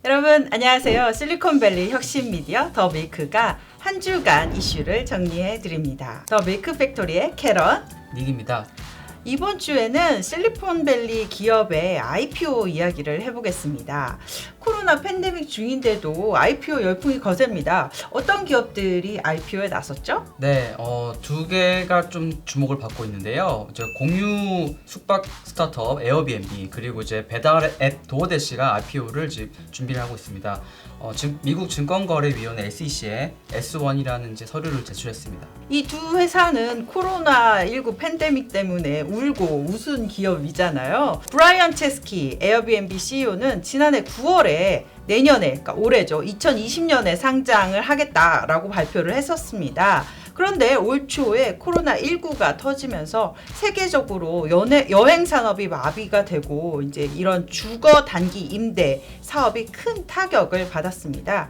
여러분 안녕하세요. 실리콘밸리 혁신 미디어 더 메이크가 한 주간 이슈를 정리해 드립니다. 더 메이크 팩토리의 캐런, 닉입니다. 이번 주에는 실리콘밸리 기업의 IPO 이야기를 해보겠습니다. 코로나 팬데믹 중인데도 IPO 열풍이 거셉니다. 어떤 기업들이 IPO에 나섰죠? 네, 두 개가 좀 주목을 받고 있는데요. 이제 공유 숙박 스타트업 에어비앤비 그리고 이제 배달 앱 도어대시가 IPO를 준비를 하고 있습니다. 지금 미국 증권거래위원회 SEC에 S1이라는 이제 서류를 제출했습니다. 이 두 회사는 코로나19 팬데믹 때문에 울고 웃은 기업이잖아요. 브라이언 체스키 에어비앤비 CEO는 지난해 9월에 내년에, 그러니까 올해죠, 2020년에 상장을 하겠다라고 발표를 했었습니다. 그런데 올 초에 코로나19가 터지면서 세계적으로 여행 산업이 마비가 되고 이제 이런 주거 단기 임대 사업이 큰 타격을 받았습니다.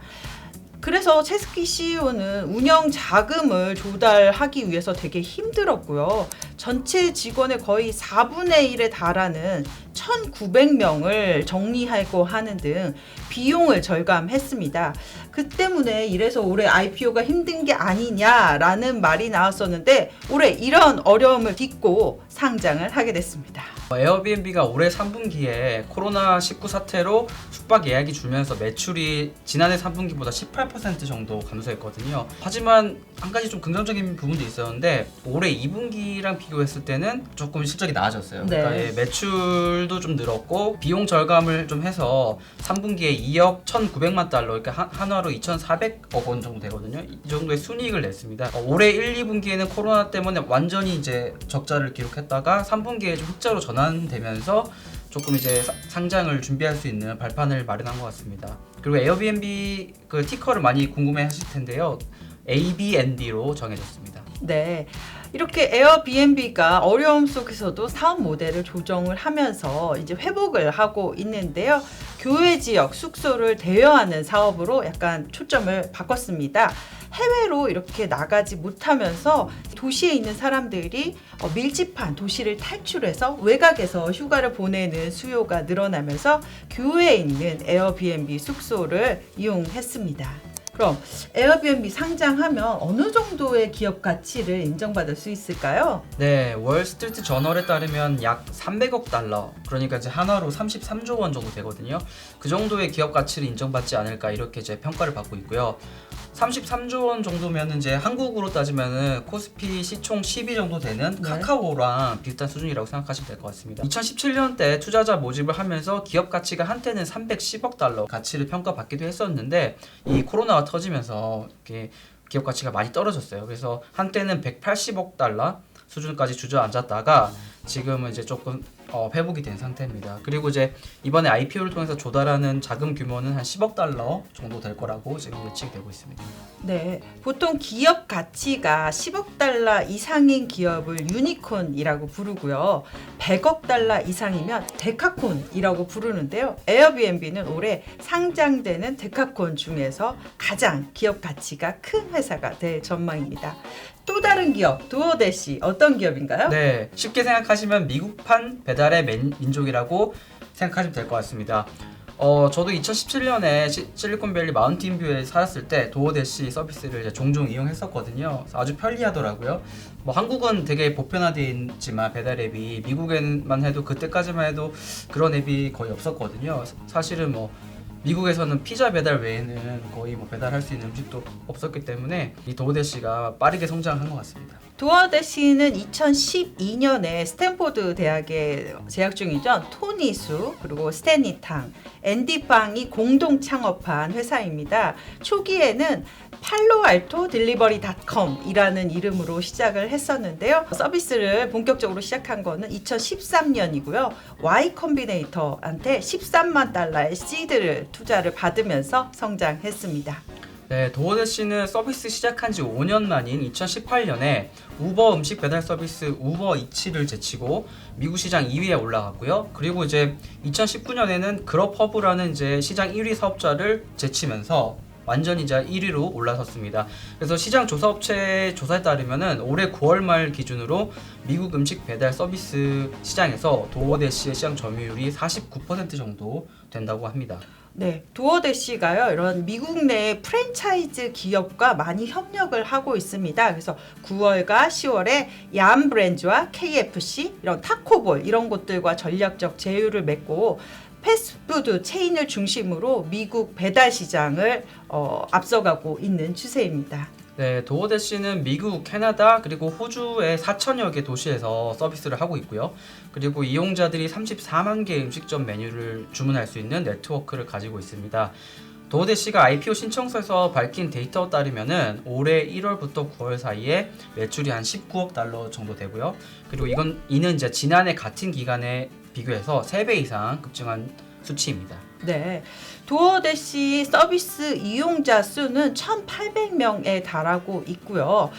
그래서 체스키 CEO는 운영 자금을 조달하기 위해서 되게 힘들었고요. 전체 직원의 거의 4분의 1에 달하는 1,900명을 정리하고 하는 등 비용을 절감했습니다. 그 때문에 이래서 올해 IPO가 힘든 게 아니냐라는 말이 나왔었는데 올해 이런 어려움을 딛고 상장을 하게 됐습니다. 에어비앤비가 올해 3분기에 코로나19 사태로 숙박 예약이 줄면서 매출이 지난해 3분기보다 18% 정도 감소했거든요. 하지만 한 가지 좀 긍정적인 부분도 있었는데 올해 2분기랑 비교했을 때는 조금 실적이 나아졌어요. 네. 그러니까 매출도 좀 늘었고 비용 절감을 좀 해서 3분기에 2억 1,900만 달러, 그러니까 한화로 2,400억 원 정도 되거든요. 이 정도의 순이익을 냈습니다. 올해 1, 2분기에는 코로나 때문에 완전히 이제 적자를 기록했다가 3분기에 좀 흑자로 전환되면서 조금 이제 상장을 준비할 수 있는 발판을 마련한 것 같습니다. 그리고 에어비앤비 그 티커를 많이 궁금해 하실 텐데요. ABNB로 정해졌습니다. 네. 이렇게 에어비앤비가 어려움 속에서도 사업 모델을 조정을 하면서 이제 회복을 하고 있는데요. 교외 지역 숙소를 대여하는 사업으로 약간 초점을 바꿨습니다. 해외로 이렇게 나가지 못하면서 도시에 있는 사람들이 밀집한 도시를 탈출해서 외곽에서 휴가를 보내는 수요가 늘어나면서 교외에 있는 에어비앤비 숙소를 이용했습니다. 그럼 에어비앤비 상장하면 어느 정도의 기업 가치를 인정받을 수 있을까요? 네, 월스트리트 저널에 따르면 약 300억 달러, 그러니까 이제 한화로 33조 원 정도 되거든요. 그 정도의 기업 가치를 인정받지 않을까 이렇게 이제 평가를 받고 있고요. 33조 원 정도면 이제 한국으로 따지면은 코스피 시총 10위 정도 되는 네. 카카오랑 비슷한 수준이라고 생각하시면 될 것 같습니다. 2017년 때 투자자 모집을 하면서 기업 가치가 한때는 310억 달러 가치를 평가받기도 했었는데 이 코로나가 터지면서 이렇게 기업 가치가 많이 떨어졌어요. 그래서 한때는 180억 달러 수준까지 주저앉았다가 지금은 이제 조금 회복이 된 상태입니다. 그리고 이제 이번에 IPO를 통해서 조달하는 자금 규모는 한 10억 달러 정도 될 거라고 지금 예측이 되고 있습니다. 네, 보통 기업 가치가 10억 달러 이상인 기업을 유니콘이라고 부르고요. 100억 달러 이상이면 데카콘이라고 부르는데요. 에어비앤비는 올해 상장되는 데카콘 중에서 가장 기업 가치가 큰 회사가 될 전망입니다. 또 다른 기업, 도어대시 어떤 기업인가요? 네, 쉽게 생각하시면 미국판 배달의 민족이라고 생각하시면 될 것 같습니다. 저도 2017년에 실리콘밸리 마운틴뷰에 살았을 때 도어대시 서비스를 이제 종종 이용했었거든요. 아주 편리하더라고요. 뭐 한국은 되게 보편화되어 있지만 배달 앱이 미국에만 해도 그때까지만 해도 그런 앱이 거의 없었거든요. 사실은 뭐 미국에서는 피자 배달 외에는 거의 뭐 배달할 수 있는 음식도 없었기 때문에 이 도어대시가 빠르게 성장한 것 같습니다. 도어대시는 2012년에 스탠포드 대학에 재학 중이던 토니 수 그리고 스탠리 탕, 앤디 빵이 공동 창업한 회사입니다. 초기에는 팔로알토 딜리버리닷컴이라는 이름으로 시작을 했었는데요. 서비스를 본격적으로 시작한 거는 2013년이고요. Y 컴비네이터한테 13만 달러의 시드를 투자를 받으면서 성장했습니다. 네, 도어대시는 서비스 시작한 지 5년 만인 2018년에 우버 음식 배달 서비스 우버 이츠를 제치고 미국 시장 2위에 올라갔고요. 그리고 이제 2019년에는 그럽허브라는 이제 시장 1위 사업자를 제치면서 완전히 이제 1위로 올라섰습니다. 그래서 시장 조사업체 조사에 따르면은 올해 9월 말 기준으로 미국 음식 배달 서비스 시장에서 도어대시의 시장 점유율이 49% 정도 된다고 합니다. 네, 도어대시가요 이런 미국 내 프랜차이즈 기업과 많이 협력을 하고 있습니다. 그래서 9월과 10월에 얌 브랜드와 KFC 이런 타코볼 이런 곳들과 전략적 제휴를 맺고 패스트푸드 체인을 중심으로 미국 배달 시장을 앞서가고 있는 추세입니다. 네, 도어대시는 미국, 캐나다, 그리고 호주의 4천여 개 도시에서 서비스를 하고 있고요. 그리고 이용자들이 34만 개 음식점 메뉴를 주문할 수 있는 네트워크를 가지고 있습니다. 도어대시가 IPO 신청서에서 밝힌 데이터에 따르면은 올해 1월부터 9월 사이에 매출이 한 19억 달러 정도 되고요. 그리고 이는 이제 지난해 같은 기간에 비교해서 3배 이상 급증한 수치입니다. 네, 도어대시 서비스 이용자 수는 1,800명에 달하고 있고요.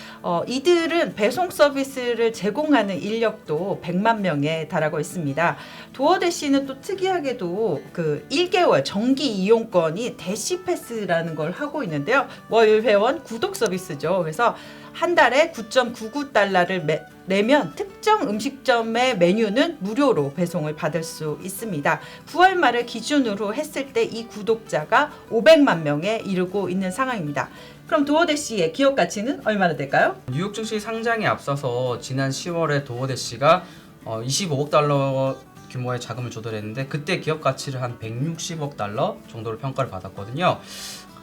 이들은 배송 서비스를 제공하는 인력도 100만 명에 달하고 있습니다. 도어대시는 또 특이하게도 그 1개월 정기 이용권이 대시패스라는 걸 하고 있는데요. 월 회원 구독 서비스죠. 그래서 한 달에 9.99달러를 내면 특정 음식점의 메뉴는 무료로 배송을 받을 수 있습니다. 9월 말을 기준으로 했을 때 이 구독자가 500만 명에 이르고 있는 상황입니다. 그럼 도어대시의 기업 가치는 얼마나 될까요? 뉴욕 증시 상장에 앞서서 지난 10월에 도어대시가 25억 달러 규모의 자금을 조달했는데 그때 기업 가치를 한 160억 달러 정도로 평가를 받았거든요.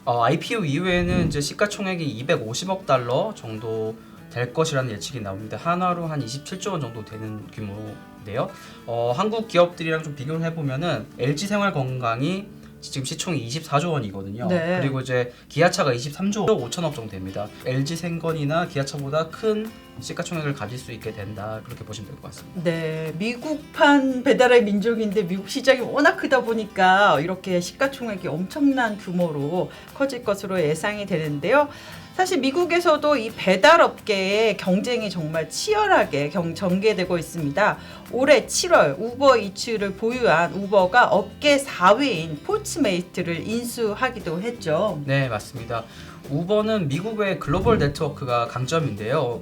IPO 이후에는 이제 시가총액이 250억 달러 정도 될 것이라는 예측이 나옵니다. 한화로 한 27조 원 정도 되는 규모인데요. 한국 기업들이랑 좀 비교를 해보면은 LG생활건강이 지금 시총이 24조 원이거든요. 네. 그리고 이제 기아차가 23조 5천억 정도 됩니다. LG생건이나 기아차보다 큰 시가총액을 가질 수 있게 된다. 그렇게 보시면 될 것 같습니다. 네, 미국판 배달의 민족인데 미국 시장이 워낙 크다 보니까 이렇게 시가총액이 엄청난 규모로 커질 것으로 예상이 되는데요. 사실 미국에서도 이 배달 업계의 경쟁이 정말 치열하게 전개되고 있습니다. 올해 7월 우버이츠를 보유한 우버가 업계 4위인 폴츠메이트를 인수하기도 했죠. 네, 맞습니다. 우버는 미국의 글로벌 네트워크가 강점인데요.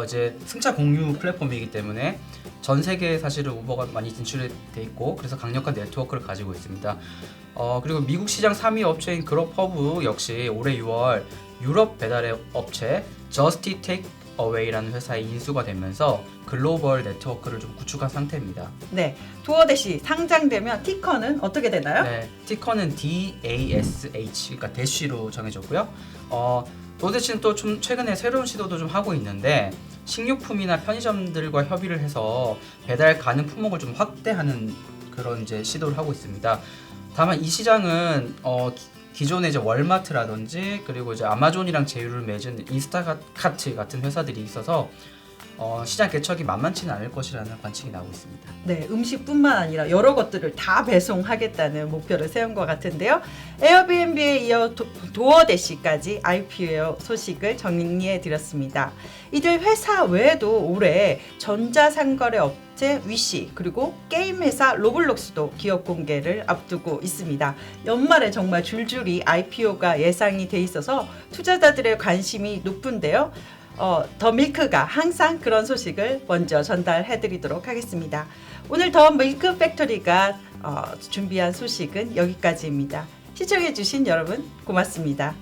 이제 승차 공유 플랫폼이기 때문에 전 세계에 사실은 우버가 많이 진출돼 있고 그래서 강력한 네트워크를 가지고 있습니다. 그리고 미국 시장 3위 업체인 그롭허브 역시 올해 6월 유럽 배달의 업체 저스티 테이크 어웨이라는 회사에 인수가 되면서 글로벌 네트워크를 좀 구축한 상태입니다. 네, 도어대시 상장되면 티커는 어떻게 되나요? 네, 티커는 DASH, 그러니까 대쉬로 정해졌고요. 도어대시는 또 좀 최근에 새로운 시도도 좀 하고 있는데 식료품이나 편의점들과 협의를 해서 배달 가능 품목을 좀 확대하는 그런 이제 시도를 하고 있습니다. 다만 이 시장은 기존의 이제 월마트라든지 그리고 이제 아마존이랑 제휴를 맺은 인스타카트 같은 회사들이 있어서 시장 개척이 만만치는 않을 것이라는 관측이 나오고 있습니다. 네, 음식뿐만 아니라 여러 것들을 다 배송하겠다는 목표를 세운 것 같은데요. 에어비앤비에 이어 도어대시까지 IPO 소식을 정리해 드렸습니다. 이들 회사 외에도 올해 전자상거래 업체 위시 그리고 게임 회사 로블록스도 기업 공개를 앞두고 있습니다. 연말에 정말 줄줄이 IPO가 예상이 돼 있어서 투자자들의 관심이 높은데요. 더 밀크가 항상 그런 소식을 먼저 전달해 드리도록 하겠습니다. 오늘 더 밀크 팩토리가 준비한 소식은 여기까지입니다. 시청해 주신 여러분 고맙습니다.